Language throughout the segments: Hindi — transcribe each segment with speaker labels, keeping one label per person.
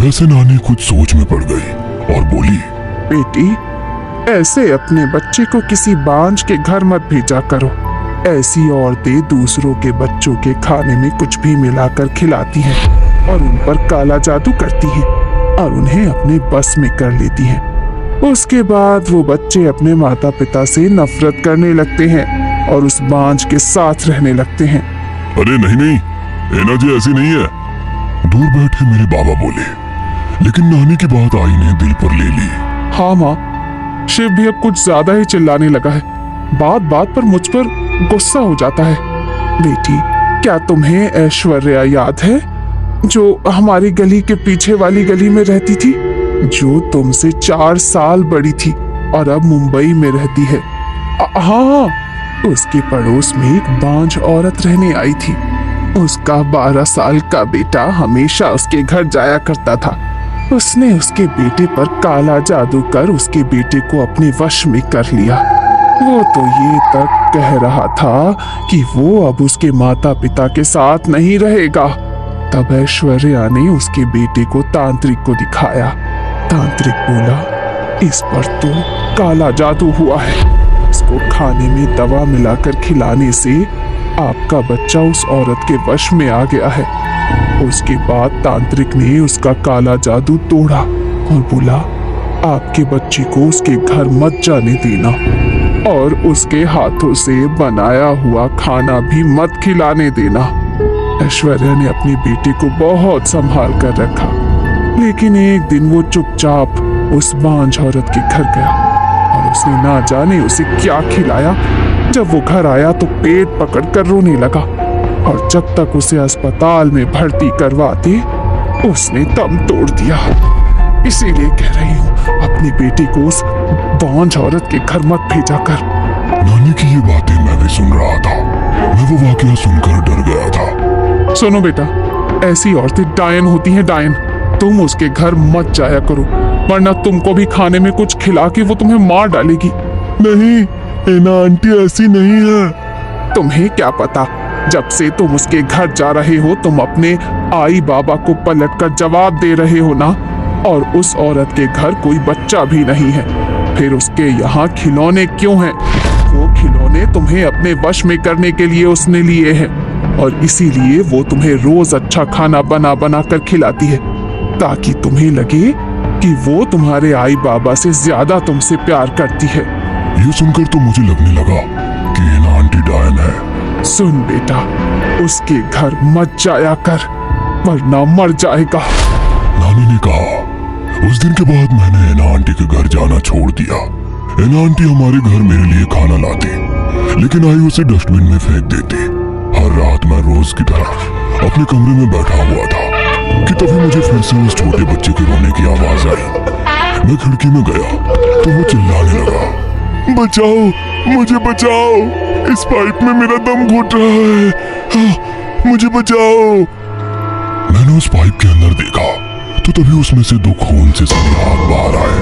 Speaker 1: वैसे नानी कुछ सोच में पड़ गई और बोली,
Speaker 2: बेटी, ऐसे अपने बच्चे को किसी बांझ के घर मत भेजा करो। ऐसी औरतें दूसरों के बच्चों के खाने में कुछ भी मिलाकर खिलाती हैं और उन पर काला जादू करती हैं और उन्हें अपने बस में कर लेती हैं। उसके बाद वो बच्चे अपने माता पिता से नफरत करने लगते हैं और उस बांझ के साथ रहने लगते हैं।
Speaker 1: अरे नहीं नहीं, एना जी ऐसी नहीं है। दूर बैठे मेरे बाबा बोले, लेकिन नानी की बात आई ने दिल पर ले ली।
Speaker 2: हाँ माँ, शिव भी अब कुछ ज्यादा ही चिल्लाने लगा है। बात बात पर मुझ पर गुस्सा हो जाता है। बेटी, क्या तुम्हें ऐश्वर्या याद है, जो हमारी गली के पीछे वाली गली में रहती थी, जो तुमसे 4 साल बड़ी थी और अब मुंबई में रहती है? हाँ, उसके पड़ोस में एक बांझ औरत रहने आई थी। उसका 12 साल का बेटा हमेशा उसके घर जाया करता था। उसने उसके बेटे पर काला जादू कर उसके बेटे को अपने वश में कर लिया। वो तो ये तक कह रहा था कि वो अब उसके माता पिता के साथ नहीं रहेगा। तब ऐश्वर्या ने उसके बेटे को तांत्रिक को दिखाया। तांत्रिक बोला, इस पर तो काला जादू हुआ है। इसको खाने में दवा मिलाकर खिलाने से आपका बच्चा उस औरत के वश में आ गया है। उसके बाद तांत्रिक ने उसका काला जादू तोड़ा और बोला, आपके बच्चे को उसके घर मत जाने देना और उसके हाथों से बनाया हुआ खाना भी मत खिलाने देना। ऐश्वर्या ने अपने बेटे को बहुत संभाल कर रखा, लेकिन एक दिन वो चुपचाप उस बांझ औरत के घर गया और उसने ना जाने उसे क्या खिलाया। जब वो घर आया तो पेट पकड़कर रोने लगा और जब तक उसे अस्पताल में भर्ती करवाते उसने दम तोड़ दिया। इसीलिए कह रही हूँ, अपने बेटे को उस बांझ औरत के घर मत भेजा कर।
Speaker 1: नानी की ये बातें मैं भी सुन रहा था। मैं वो वाकया सुनकर डर गया था।
Speaker 2: सुनो बेटा, ऐसी औरतें डायन होती हैं, डायन। तुम उसके घर मत जाया करो, वरना तुमको भी खाने में कुछ खिला के वो तुम्हें मार डालेगी।
Speaker 1: नहीं, एना आंटी ऐसी नहीं है।
Speaker 2: तुम्हें क्या पता, जब से तुम उसके घर जा रहे हो तुम अपने आई बाबा को पलट कर जवाब दे रहे हो ना। और उस औरत के घर कोई बच्चा भी नहीं है, फिर उसके यहाँ खिलौने क्यों हैं? वो खिलौने तुम्हें अपने वश में करने के लिए उसने लिए हैं और इसीलिए वो तुम्हें रोज अच्छा खाना बना बना कर खिलाती है, ताकि तुम्हें लगे कि वो तुम्हारे आई बाबा से ज्यादा तुमसे प्यार करती है।
Speaker 1: ये सुनकर तो मुझे लगने लगा कि एना आंटी डायन है।
Speaker 2: सुन बेटा, उसके घर मत जाया कर, वरना मर जाएगा।
Speaker 1: नानी ने कहा। उस दिन के बाद मैंने एना आंटी के घर जाना छोड़ दिया। एना आंटी हमारे घर मेरे लिए खाना लाती, लेकिन आई उसे डस्टबिन में फेंक देती। हर रात मैं रोज की तरह अपने कमरे में बैठा हुआ था कि तभी मुझे फिर से उस छोटे बच्चे के रोने की आवाज आई। मैं खिड़की में गया तो वो चिल्लाने लगा, बचाओ, मुझे बचाओ, इस पाइप में मेरा दम घुट रहा है, हाँ, मुझे बचाओ। मैंने उस पाइप के अंदर देखा तो तभी उसमें से 2 खून से सने हाथ बाहर आए।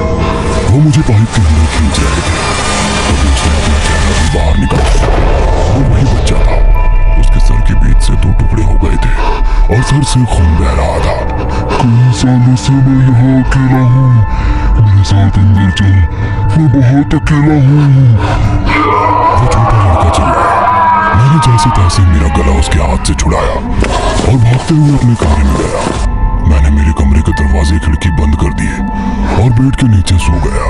Speaker 1: वो मुझे पाइप के अंदर खींच रहे थे। तभी उसने अपना चेहरा भी बाहर निकाला। वो वही बच्चा था। उसके सर के बीच से 2 टुकड़े हो गए थे और सर से खून बह रहा था। कई सालों से मैं यहाँ अकेला हूँ, मेरे साथ अंदर चल, मैं बहुत अकेला हूँ। वो छोटा लड़का चिल्लाया। मैंने जैसे तैसे मेरा गला उसके हाथ से छुड़ाया और भागते हुए अपने कमरे में गया। मैंने मेरे कमरे के दरवाजे खिड़की बंद कर दिए और बेड के नीचे सो गया।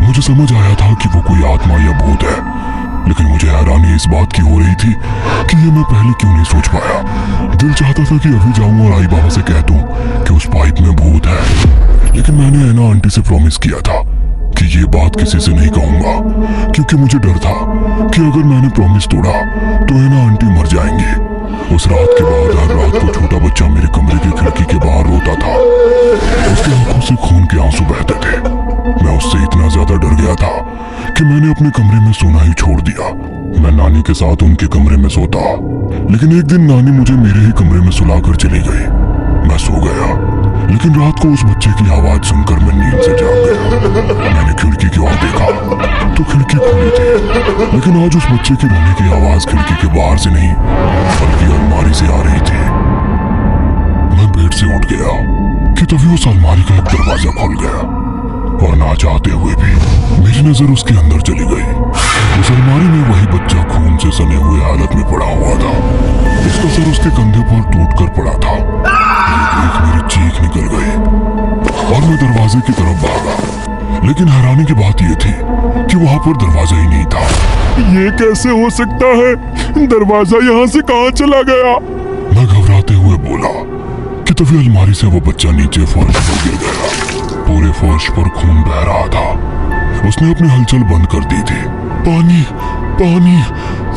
Speaker 1: मुझे समझ आया था कि वो कोई आत्मा या भूत है, लेकिन मुझे हैरानी इस बात की हो रही थी कि ये मैं पहले क्यों नहीं सोच पाया। दिल चाहता था कि अभी जाऊं और आई बाबा से कह दूं कि उस पाइप में भूत है, लेकिन मैंने एना आंटी से प्रॉमिस किया था कि ये बात किसी से नहीं कहूंगा, क्योंकि मुझे डर था कि अगर मैंने प्रॉमिस तोड़ा तो एना आंटी मर जाएंगी। उस रात के बाद हर रात को छोटा बच्चा मेरे कमरे की खिड़की के बाहर रोता था। उसकी आंखों से खून के आंसू बहते थे। मैं उससे इतना ज्यादा डर गया था कि मैंने अपने कमरे में सोना ही छोड़ दिया। मैं नानी के साथ उनके कमरे में सोता, लेकिन एक दिन नानी मुझे मेरे ही कमरे में सुलाकर चली गई। मैं सो गया, लेकिन रात को उस बच्चे की आवाज सुनकर मैं नींद से जाग गया। मैंने खिड़की की ओर देखा तो खिड़की खुली थी, लेकिन आज उस बच्चे के रोने की आवाज खिड़की के बाहर से नहीं बल्कि अलमारी से आ रही थी। मैं बेड से उठ गया कि तभी उस अलमारी का एक दरवाजा खुल गया और ना चाहते हुए भी मेरी नजर उसके अंदर चली गई। उस अलमारी में वही बच्चा खून से सने हुए हालत में पड़ा हुआ था। उसका सर उसके कंधे पर टूट कर पड़ा था। ये देख मेरी चीख निकल गई और मैं दरवाजे की तरफ भागा, लेकिन हैरानी की बात यह थी कि वहां पर दरवाजा ही नहीं था।
Speaker 2: ये कैसे हो सकता है? दरवाजा यहाँ से कहाँ चला गया?
Speaker 1: मैं घबराते हुए बोला कि तभी अलमारी से वो बच्चा नीचे फर्श पर गिर गया। पूरे फर्श पर खून बह रहा था। उसने अपनी हलचल बंद कर दी थी। पानी पानी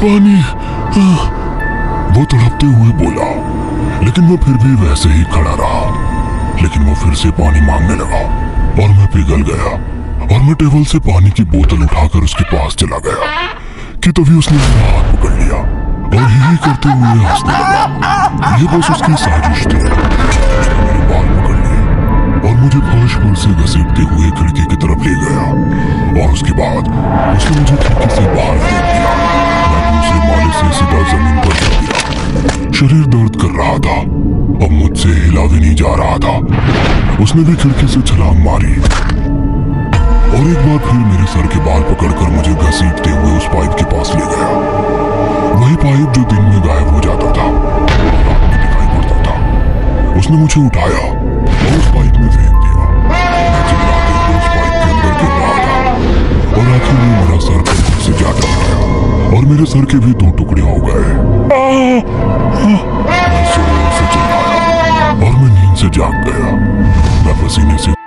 Speaker 1: पानी, वो तड़पते हुए बोला, लेकिन मैं फिर भी वैसे ही खड़ा रहा। लेकिन वो फिर से पानी मांगने लगा और मैं पिघल गया और मैं टेबल से पानी की बोतल उठाकर उसके पास चला गया कि तभी उसने मेरा हाथ पकड़ लिया और ही करते हुए हंसने लगा। ये बस उसकी साजिश थी। उसने मेरे बाल पकड़ लिए और मुझे फर्श पर से घसीटते हुए खिड़की की तरफ ले गया और उसके बाद उसने मुझे खिड़की से बाहर फेंक दिया। मैं दूसरे माले से सीधा जमीन पर गिर गया। शरीर दर्द कर रहा था और मुझसे हिला भी नहीं जा रहा था। उसने भी खिड़की से छलांग मारी और एक बार फिर मेरे सर के बाल पकड़कर मुझे घसीटते हुए उस पाइप के पास ले गया। वही पाइप जो दिन में गायब हो जाता था और रात में दिखाई पड़ता था। उसने मुझे उठाया और उस पाइप में फेंक दिया। मैं चिल्लाते हुए उस पाइप के अंदर गिर रहा था और आखिर में मेरा सर पत्थर से जा टकराया और मेरे सर के भी 2 टुकड़े हो गए। मैं जोर से चिल्लाया और मैं नींद से जाग गया। मैं पसीने से